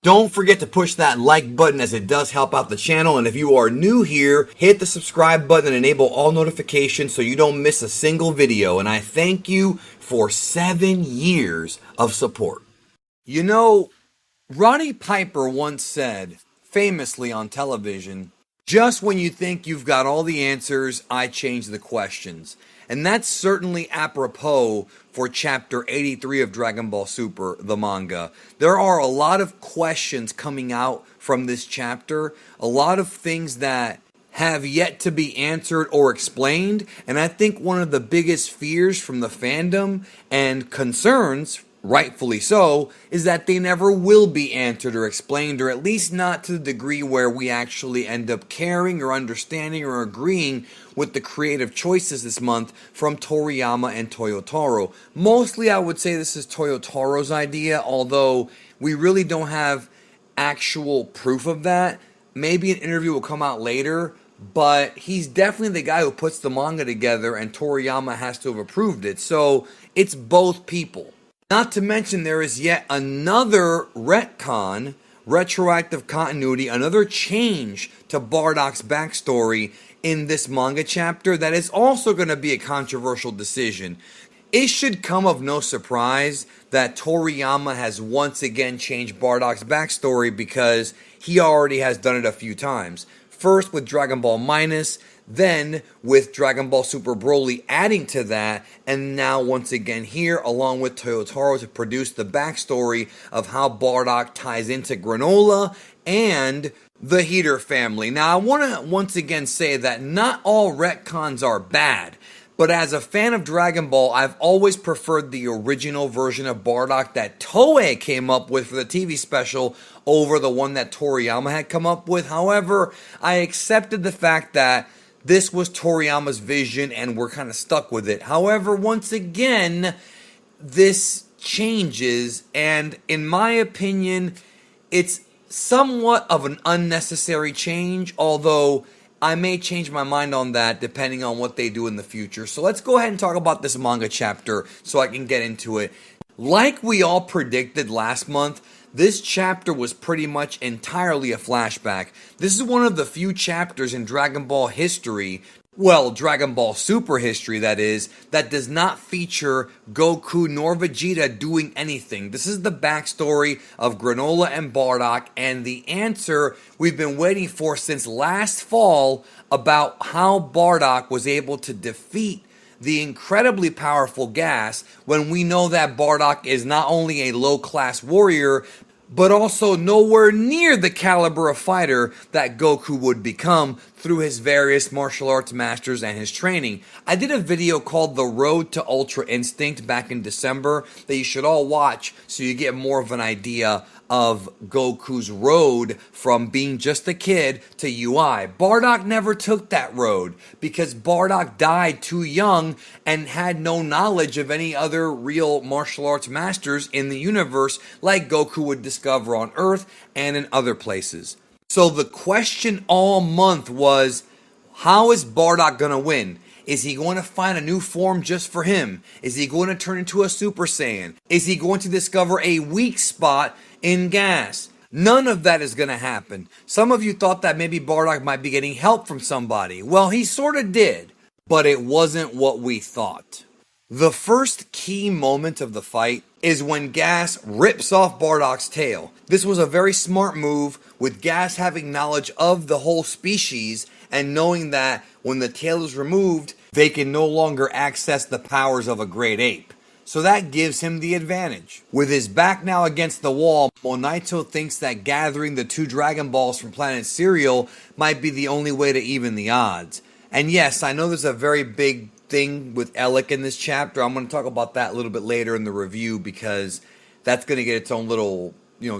Don't forget to push that like button as it does help out the channel. And if you are new here, hit the subscribe button and enable all notifications so you don't miss a single video. And I thank you for 7 years of support. You know, Roddy Piper once said, famously on television, "Just when you think you've got all the answers, I change the questions." And that's certainly apropos for Chapter 83 of Dragon Ball Super, the manga. There are a lot of questions coming out from this chapter, a lot of things that have yet to be answered or explained, and I think one of the biggest fears from the fandom and concerns, rightfully so, is that they never will be answered or explained, or at least not to the degree where we actually end up caring or understanding or agreeing with the creative choices this month from Toriyama and Toyotaro. Mostly I would say this is Toyotaro's idea, although we really don't have actual proof of that. Maybe an interview will come out later, but he's definitely the guy who puts the manga together, and Toriyama has to have approved it. So it's both people. Not to mention there is yet another retcon, retroactive continuity, another change to Bardock's backstory in this manga chapter that is also going to be a controversial decision. It should come of no surprise that Toriyama has once again changed Bardock's backstory because he already has done it a few times. First with Dragon Ball Minus, then with Dragon Ball Super Broly adding to that, and now once again here along with Toyotaro to produce the backstory of how Bardock ties into Granola and the Heater family. Now I want to once again say that not all retcons are bad, but as a fan of Dragon Ball, I've always preferred the original version of Bardock that Toei came up with for the TV special over the one that Toriyama had come up with. However, I accepted the fact that this was Toriyama's vision and we're kind of stuck with it. However, once again, this changes, and in my opinion, it's somewhat of an unnecessary change, although I may change my mind on that depending on what they do in the future. So let's go ahead and talk about this manga chapter so I can get into it. Like we all predicted last month, this chapter was pretty much entirely a flashback. This is one of the few chapters in Dragon Ball history, well, Dragon Ball Super history that is, that does not feature Goku nor Vegeta doing anything. This is the backstory of Granola and Bardock, and the answer we've been waiting for since last fall about how Bardock was able to defeat the incredibly powerful Gas when we know that Bardock is not only a low-class warrior, but also nowhere near the caliber of fighter that Goku would become through his various martial arts masters and his training. I did a video called The Road to Ultra Instinct back in December that you should all watch so you get more of an idea of Goku's road from being just a kid to UI. Bardock never took that road because Bardock died too young and had no knowledge of any other real martial arts masters in the universe like Goku would discover on Earth and in other places. So the question all month was, how is Bardock going to win? Is he going to find a new form just for him? Is he going to turn into a Super Saiyan? Is he going to discover a weak spot in Gas? None of that is going to happen. Some of you thought that maybe Bardock might be getting help from somebody. Well, he sort of did, but it wasn't what we thought. The first key moment of the fight is when Gas rips off Bardock's tail. This was a very smart move, with Gas having knowledge of the whole species and knowing that when the tail is removed, they can no longer access the powers of a great ape. So that gives him the advantage. With his back now against the wall, Monaito thinks that gathering the 2 Dragon Balls from Planet Cereal might be the only way to even the odds. And yes, I know there's a very big thing with Elec in this chapter. I'm going to talk about that a little bit later in the review because that's going to get its own little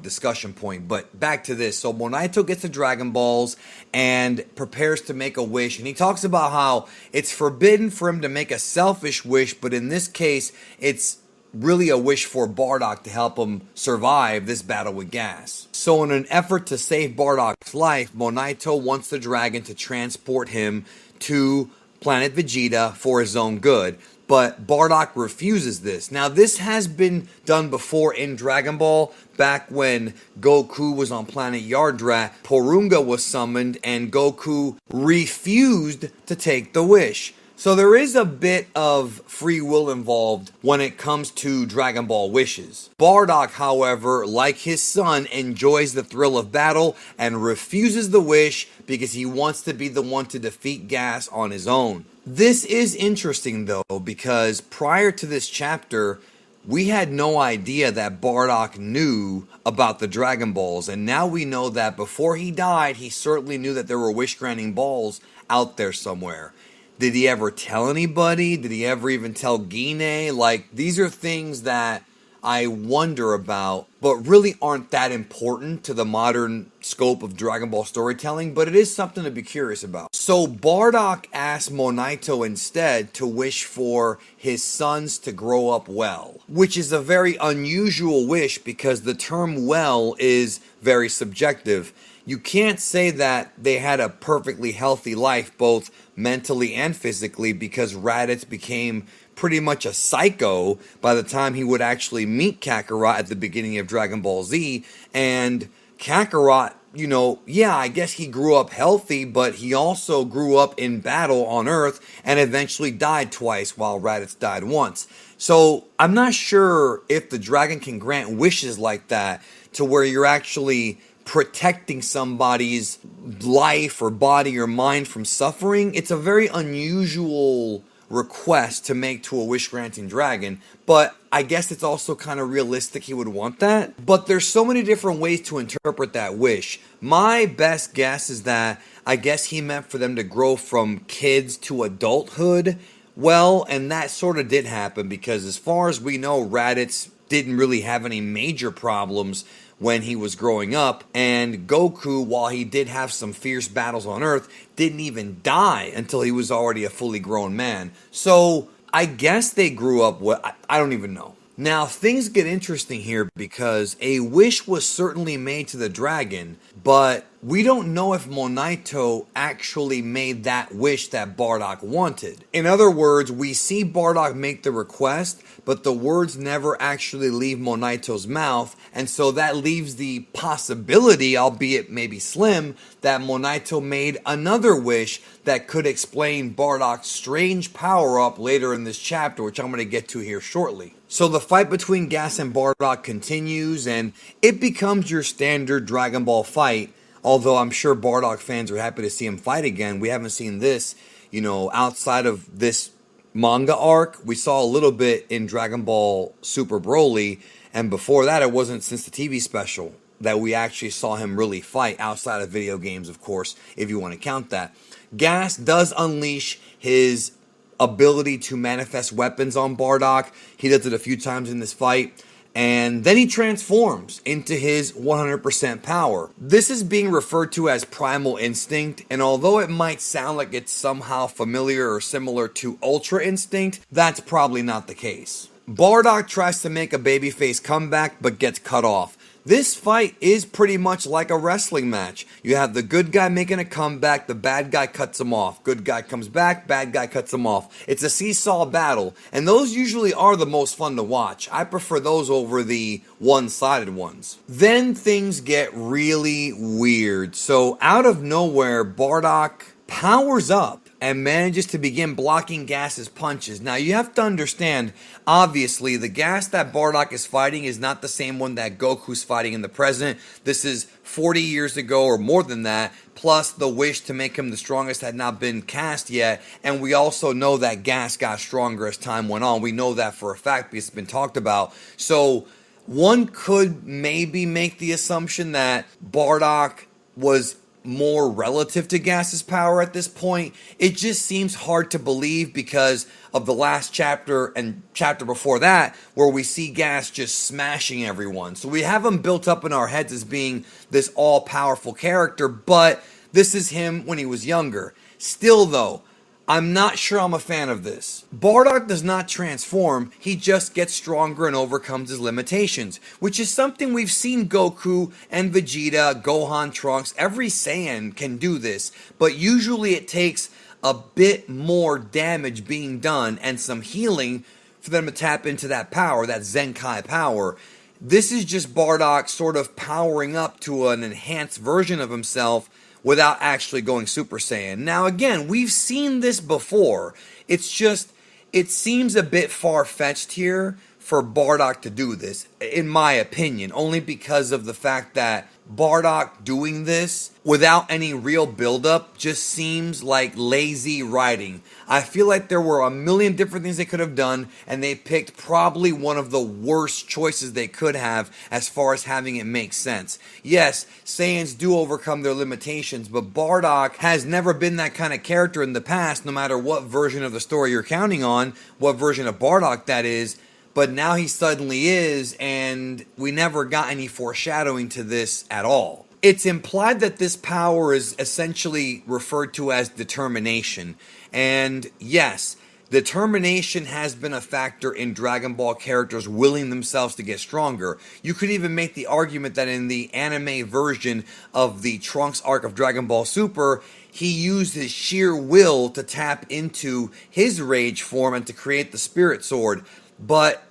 discussion point. But back to this. So Monaito gets the Dragon Balls and prepares to make a wish. And he talks about how it's forbidden for him to make a selfish wish, but in this case, it's really a wish for Bardock to help him survive this battle with Gas. So in an effort to save Bardock's life, Monaito wants the dragon to transport him to Planet Vegeta for his own good. but Bardock refuses this. Now, this has been done before in Dragon Ball. Back when Goku was on planet Yardrat, Porunga was summoned and Goku refused to take the wish. So there is a bit of free will involved when it comes to Dragon Ball wishes. Bardock, however, like his son, enjoys the thrill of battle and refuses the wish because he wants to be the one to defeat Gas on his own. This is interesting though, because prior to this chapter, we had no idea that Bardock knew about the Dragon Balls, and now we know that before he died, he certainly knew that there were wish-granting balls out there somewhere. Did he ever tell anybody? Did he ever even tell Gine? Like, these are things that I wonder about, but really aren't that important to the modern scope of Dragon Ball storytelling, but it is something to be curious about. So Bardock asked Monaito instead to wish for his sons to grow up well, which is a very unusual wish because the term well is very subjective. You can't say that they had a perfectly healthy life, both mentally and physically, because Raditz became pretty much a psycho by the time he would actually meet Kakarot at the beginning of Dragon Ball Z. And Kakarot, I guess he grew up healthy, but he also grew up in battle on Earth and eventually died twice while Raditz died once. So I'm not sure if the dragon can grant wishes like that to where you're actually protecting somebody's life or body or mind from suffering. It's a very unusual request to make to a wish-granting dragon, but I guess it's also kind of realistic he would want that. But there's so many different ways to interpret that wish. My best guess is that I guess he meant for them to grow from kids to adulthood. Well, and that sort of did happen because as far as we know, Raditz didn't really have any major problems when he was growing up, and Goku, while he did have some fierce battles on Earth, didn't even die until he was already a fully grown man. So I guess they grew up well. I don't even know. Now, things get interesting here because a wish was certainly made to the dragon, but we don't know if Monaito actually made that wish that Bardock wanted. In other words, we see Bardock make the request, but the words never actually leave Monaito's mouth, and so that leaves the possibility, albeit maybe slim, that Monaito made another wish that could explain Bardock's strange power-up later in this chapter, which I'm going to get to here shortly. So the fight between Gas and Bardock continues, and it becomes your standard Dragon Ball fight, although I'm sure Bardock fans are happy to see him fight again. We haven't seen this, outside of this manga arc. We saw a little bit in Dragon Ball Super Broly, and before that, it wasn't since the TV special that we actually saw him really fight, outside of video games, of course, if you want to count that. Gas does unleash his ability to manifest weapons on Bardock. He does it a few times in this fight. And then he transforms into his 100% power. This is being referred to as Primal Instinct, and although it might sound like it's somehow familiar or similar to Ultra Instinct, that's probably not the case. Bardock tries to make a babyface comeback, but gets cut off. This fight is pretty much like a wrestling match. You have the good guy making a comeback, the bad guy cuts him off. Good guy comes back, bad guy cuts him off. It's a seesaw battle, and those usually are the most fun to watch. I prefer those over the one-sided ones. Then things get really weird. So out of nowhere, Bardock powers up and manages to begin blocking Gas's punches. Now, you have to understand, obviously, the Gas that Bardock is fighting is not the same one that Goku's fighting in the present. This is 40 years ago or more than that, plus the wish to make him the strongest had not been cast yet, and we also know that Gas got stronger as time went on. We know that for a fact because it's been talked about. So, one could maybe make the assumption that Bardock was more relative to Gas's power at this point. It just seems hard to believe because of the last chapter and chapter before that, where we see Gas just smashing everyone. So we have him built up in our heads as being this all-powerful character, but this is him when he was younger. Still though, I'm not sure I'm a fan of this. Bardock does not transform, he just gets stronger and overcomes his limitations, which is something we've seen Goku and Vegeta, Gohan, Trunks, every Saiyan can do this, but usually it takes a bit more damage being done and some healing for them to tap into that power, that Zenkai power. This is just Bardock sort of powering up to an enhanced version of himself without actually going Super Saiyan. Now again, we've seen this before. It's just, it seems a bit far-fetched here for Bardock to do this, in my opinion, only because of the fact that Bardock doing this without any real buildup just seems like lazy writing. I feel like there were a million different things they could have done, and they picked probably one of the worst choices they could have as far as having it make sense. Yes, Saiyans do overcome their limitations, but Bardock has never been that kind of character in the past, no matter what version of the story you're counting on, what version of Bardock that is. But now he suddenly is, and we never got any foreshadowing to this at all. It's implied that this power is essentially referred to as determination. And yes, determination has been a factor in Dragon Ball characters willing themselves to get stronger. You could even make the argument that in the anime version of the Trunks arc of Dragon Ball Super, he used his sheer will to tap into his rage form and to create the Spirit Sword. But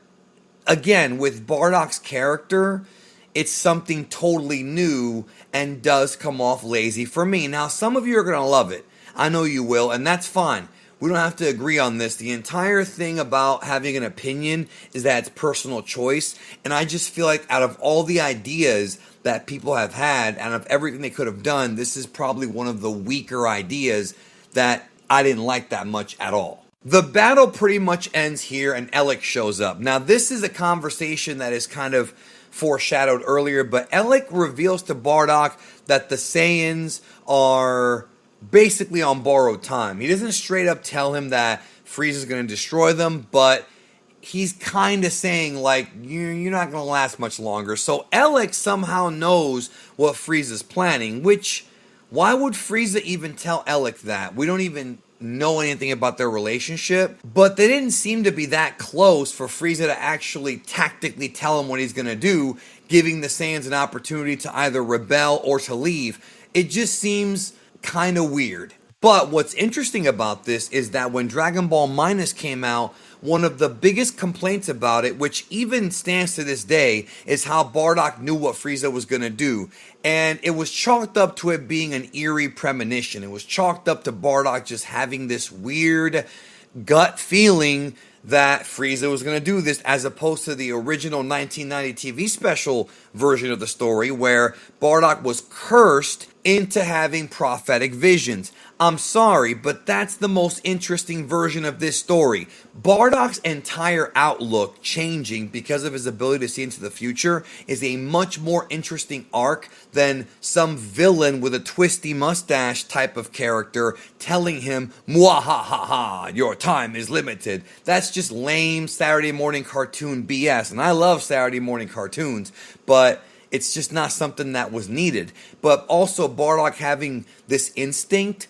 again, with Bardock's character, it's something totally new and does come off lazy for me. Now, some of you are going to love it. I know you will, and that's fine. We don't have to agree on this. The entire thing about having an opinion is that it's personal choice, and I just feel like out of all the ideas that people have had, out of everything they could have done, this is probably one of the weaker ideas that I didn't like that much at all. The battle pretty much ends here and Elec shows up. Now this is a conversation that is kind of foreshadowed earlier, but Elec reveals to Bardock that the Saiyans are basically on borrowed time. He doesn't straight up tell him that Frieza's going to destroy them, but he's kind of saying like, you're not going to last much longer. So Elec somehow knows what Frieza's planning, which, why would Frieza even tell Elec that? We don't even know anything about their relationship, but they didn't seem to be that close for Frieza to actually tactically tell him what he's going to do, giving the Saiyans an opportunity to either rebel or to leave. It just seems kind of weird. But what's interesting about this is that when Dragon Ball Minus came out, one of the biggest complaints about it, which even stands to this day, is how Bardock knew what Frieza was going to do. And it was chalked up to it being an eerie premonition. It was chalked up to Bardock just having this weird gut feeling that Frieza was going to do this, as opposed to the original 1990 TV special version of the story where Bardock was cursed into having prophetic visions. I'm sorry, but that's the most interesting version of this story. Bardock's entire outlook changing because of his ability to see into the future is a much more interesting arc than some villain with a twisty mustache type of character telling him, "Mwahaha, your time is limited." That's just lame Saturday morning cartoon BS, and I love Saturday morning cartoons, but it's just not something that was needed. But also Bardock having this instinct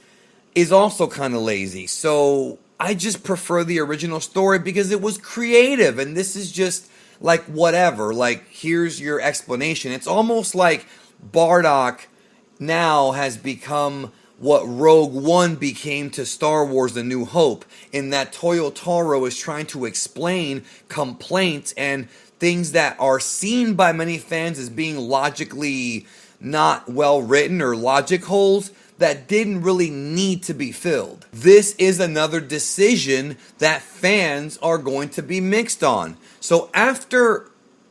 is also kind of lazy. So I just prefer the original story because it was creative, and this is just like whatever. Like, here's your explanation. It's almost like Bardock now has become what Rogue One became to Star Wars: A New Hope, in that Toyotaro is trying to explain complaints and things that are seen by many fans as being logically not well written or logic holes that didn't really need to be filled. This is another decision that fans are going to be mixed on. So after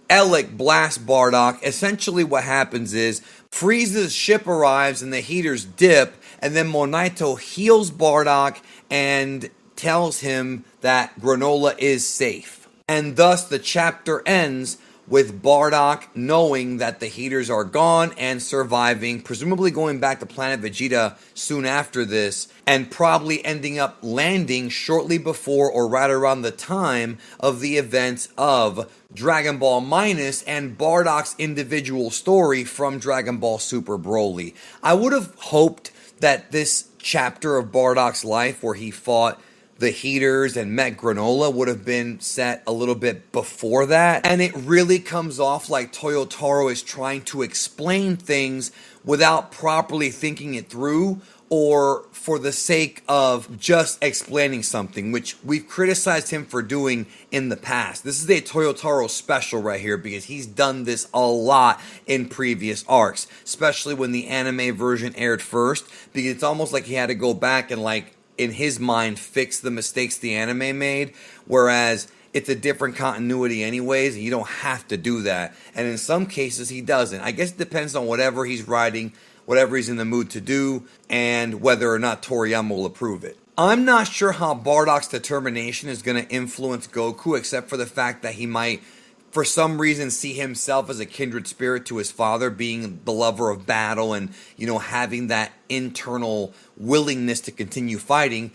Elec blasts Bardock, essentially what happens is Frieza's ship arrives and the heaters dip, and then Monaito heals Bardock and tells him that Granola is safe. And thus the chapter ends with Bardock knowing that the heaters are gone and surviving, presumably going back to Planet Vegeta soon after this, and probably ending up landing shortly before or right around the time of the events of Dragon Ball Minus and Bardock's individual story from Dragon Ball Super Broly. I would have hoped that this chapter of Bardock's life where he fought the heaters and met Granola would have been set a little bit before that, and it really comes off like Toyotaro is trying to explain things without properly thinking it through, or for the sake of just explaining something, which we've criticized him for doing in the past. This is a Toyotaro special right here because he's done this a lot in previous arcs, especially when the anime version aired first, because it's almost like he had to go back and, like, in his mind, fix the mistakes the anime made, whereas it's a different continuity anyways, and you don't have to do that. And in some cases, he doesn't. I guess it depends on whatever he's writing, whatever he's in the mood to do, and whether or not Toriyama will approve it. I'm not sure how Bardock's determination is going to influence Goku, except for the fact that he might, for some reason, see himself as a kindred spirit to his father, being the lover of battle and, you know, having that internal willingness to continue fighting.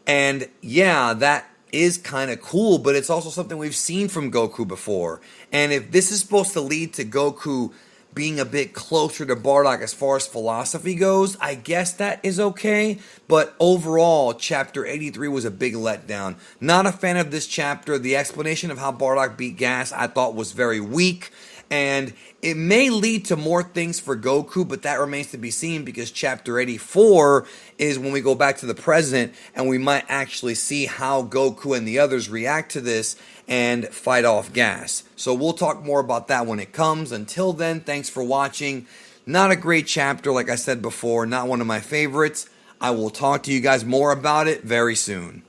And yeah, that is kind of cool, but it's also something we've seen from Goku before. And if this is supposed to lead to Goku being a bit closer to Bardock as far as philosophy goes, I guess that is okay. But overall, chapter 83 was a big letdown. Not a fan of this chapter. The explanation of how Bardock beat Gas I thought was very weak. And it may lead to more things for Goku, but that remains to be seen, because chapter 84 is when we go back to the present and we might actually see how Goku and the others react to this and fight off Gas. So we'll talk more about that when it comes. Until then, thanks for watching. Not a great chapter, like I said before, not one of my favorites. I will talk to you guys more about it very soon.